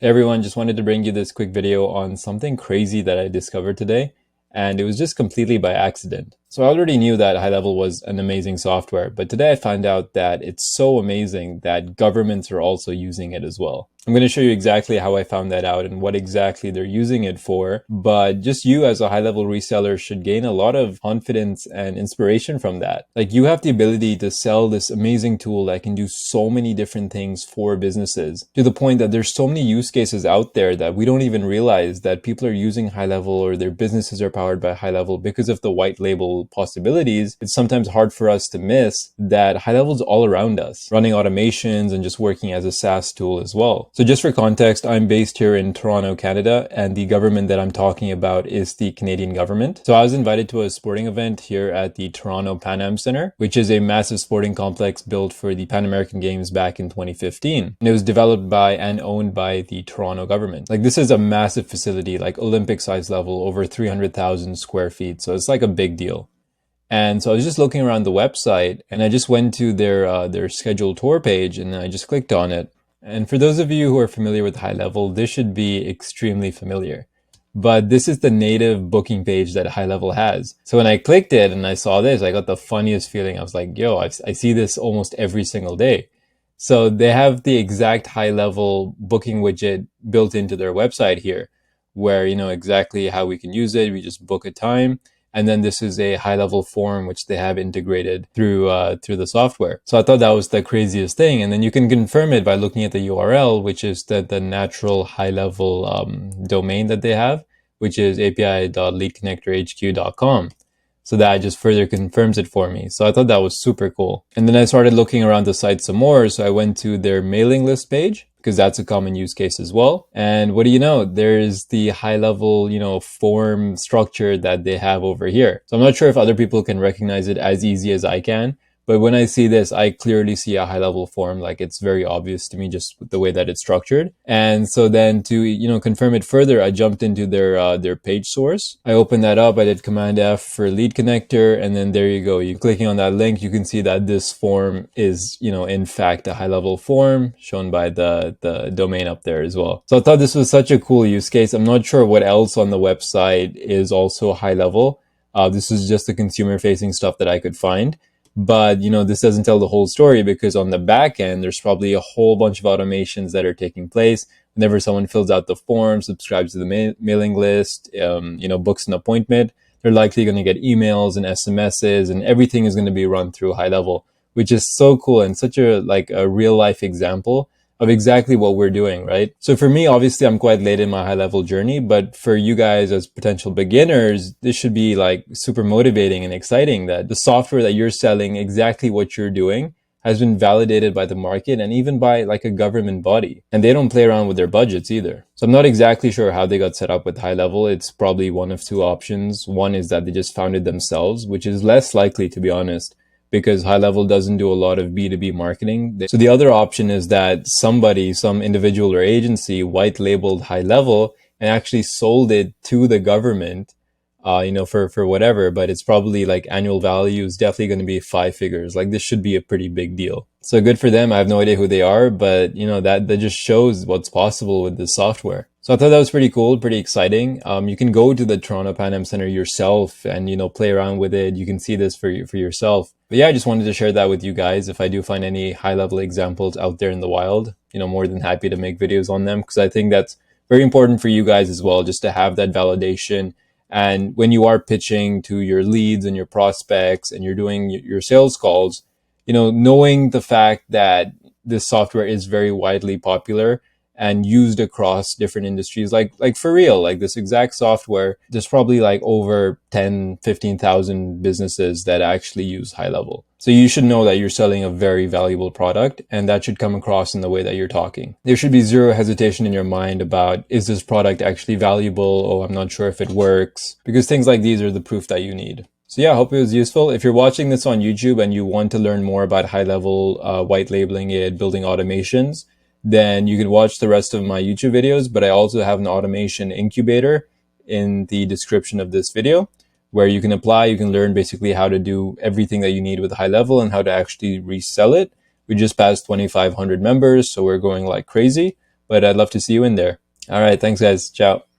Hey everyone, just wanted to bring you this quick video on something crazy that I discovered today, and it was just completely by accident. So I already knew that HighLevel was an amazing software, but today I found out that it's so amazing that governments are also using it as well. I'm going to show you exactly how I found that out and what exactly they're using it for, but just you as a high-level reseller should gain a lot of confidence and inspiration from that. Like, you have the ability to sell this amazing tool that can do so many different things for businesses, to the point that there's so many use cases out there that we don't even realize that people are using HighLevel or their businesses are powered by HighLevel because of the white label possibilities. It's sometimes hard for us to miss that HighLevel is all around us, running automations and just working as a SaaS tool as well. So just for context, I'm based here in Toronto, Canada, and the government that I'm talking about is the Canadian government. So I was invited to a sporting event here at the Toronto Pan Am Centre, which is a massive sporting complex built for the Pan American Games back in 2015. And it was developed by and owned by the Toronto government. Like, this is a massive facility, like Olympic size level, over 300,000 square feet. So it's like a big deal. And so I was just looking around the website, and I just went to their scheduled tour page, and I just clicked on it. And for those of you who are familiar with HighLevel, this should be extremely familiar. But this is the native booking page that HighLevel has. So when I clicked it and I saw this, I got the funniest feeling. I was like, yo, I see this almost every single day. So they have the exact HighLevel booking widget built into their website here, where you know exactly how we can use it. We just book a time. And then this is a HighLevel form, which they have integrated through the software. So I thought that was the craziest thing. And then you can confirm it by looking at the URL, which is the natural HighLevel domain that they have, which is api.leadconnectorhq.com. So that just further confirms it for me. So I thought that was super cool. And then I started looking around the site some more. So I went to their mailing list page, because that's a common use case as well. And what do you know? There's the HighLevel, form structure that they have over here. So I'm not sure if other people can recognize it as easy as I can, but when I see this, I clearly see a HighLevel form. Like, it's very obvious to me just the way that it's structured. And so then to, confirm it further, I jumped into their page source. I opened that up. I did Command F for lead connector. And then there you go. You clicking on that link, you can see that this form is, in fact, a HighLevel form shown by the domain up there as well. So I thought this was such a cool use case. I'm not sure what else on the website is also HighLevel. This is just the consumer facing stuff that I could find. But, this doesn't tell the whole story, because on the back end, there's probably a whole bunch of automations that are taking place. Whenever someone fills out the form, subscribes to the mailing list, books an appointment, they're likely going to get emails and SMSs, and everything is going to be run through HighLevel, which is so cool and such a real life example of exactly what we're doing, right? So for me, obviously, I'm quite late in my HighLevel journey, but for you guys as potential beginners, this should be like super motivating and exciting that the software that you're selling, exactly what you're doing, has been validated by the market and even by like a government body. And they don't play around with their budgets either. So I'm not exactly sure how they got set up with HighLevel. It's probably one of two options. One is that they just founded themselves, which is less likely, to be honest, because HighLevel doesn't do a lot of B2B marketing. So the other option is that somebody, some individual or agency, white labeled HighLevel and actually sold it to the government, for whatever, but it's probably like annual value is definitely going to be 5 figures. Like, this should be a pretty big deal. So good for them. I have no idea who they are, but that just shows what's possible with this software. So I thought that was pretty cool, pretty exciting. You can go to the Toronto Pan Am Centre yourself and, play around with it. You can see this for yourself. But yeah, I just wanted to share that with you guys. If I do find any HighLevel examples out there in the wild, more than happy to make videos on them, because I think that's very important for you guys as well, just to have that validation. And when you are pitching to your leads and your prospects and you're doing your sales calls, knowing the fact that this software is very widely popular and used across different industries, like for real, like this exact software, there's probably like over 10, 15,000 businesses that actually use HighLevel. So you should know that you're selling a very valuable product, and that should come across in the way that you're talking. There should be zero hesitation in your mind about, is this product actually valuable? Oh, I'm not sure if it works, because things like these are the proof that you need. So yeah, I hope it was useful. If you're watching this on YouTube and you want to learn more about HighLevel, white labeling it, building automations, then you can watch the rest of my YouTube videos. But I also have an automation incubator in the description of this video, where you can apply. You can learn basically how to do everything that you need with HighLevel and how to actually resell it. We just passed 2,500 members, so we're going like crazy. but I'd love to see you in there. All right, thanks guys. Ciao.